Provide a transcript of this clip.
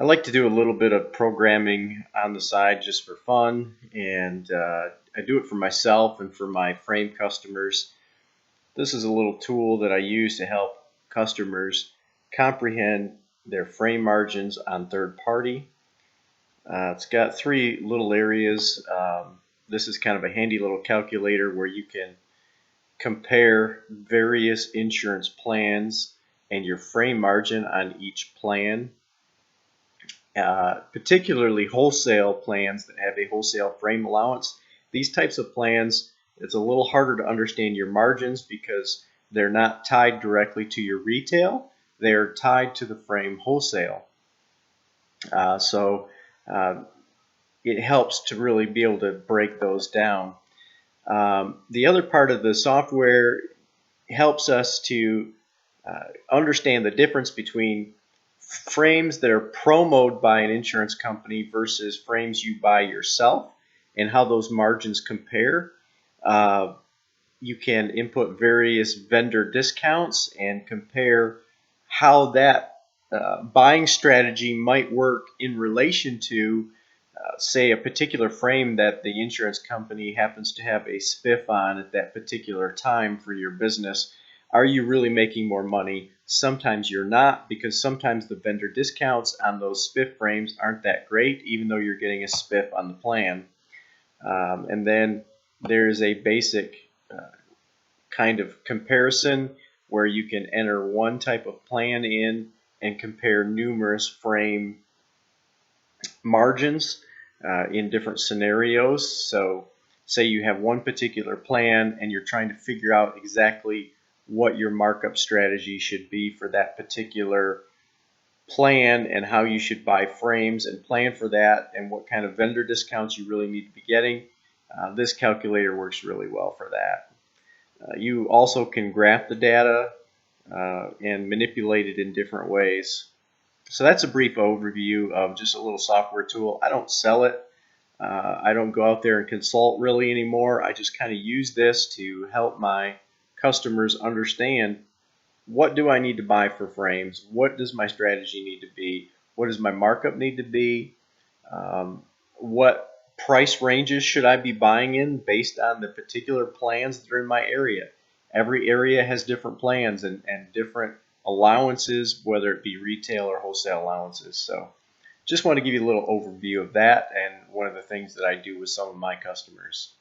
I like to do a little bit of programming on the side just for fun, and I do it for myself and for my frame customers. This is a little tool that I use to help customers comprehend their frame margins on third party. It's got three little areas. This is kind of a handy little calculator where you can compare various insurance plans and your frame margin on each plan. Particularly wholesale plans that have a wholesale frame allowance. These types of plans, it's a little harder to understand your margins because they're not tied directly to your retail. They're tied to the frame wholesale. So it helps to really be able to break those down. The other part of the software helps us to understand the difference between frames that are promoted by an insurance company versus frames you buy yourself and how those margins compare. You can input various vendor discounts and compare how that buying strategy might work in relation to, say, a particular frame that the insurance company happens to have a spiff on at that particular time for your business. Are you really making more money? Sometimes you're not, because sometimes the vendor discounts on those spiff frames aren't that great, even though you're getting a spiff on the plan. And then there's a basic kind of comparison where you can enter one type of plan in and compare numerous frame margins in different scenarios. So say you have one particular plan and you're trying to figure out exactly what your markup strategy should be for that particular plan and how you should buy frames and plan for that and what kind of vendor discounts you really need to be getting. This calculator works really well for that. You also can graph the data and manipulate it in different ways. So that's a brief overview of just a little software tool. I don't sell it. I don't go out there and consult really anymore. I just kind of use this to help my customers understand, what do I need to buy for frames? What does my strategy need to be? What does my markup need to be? What price ranges should I be buying in based on the particular plans that are in my area? Every area has different plans and different allowances, whether it be retail or wholesale allowances. So just want to give you a little overview of that and one of the things that I do with some of my customers.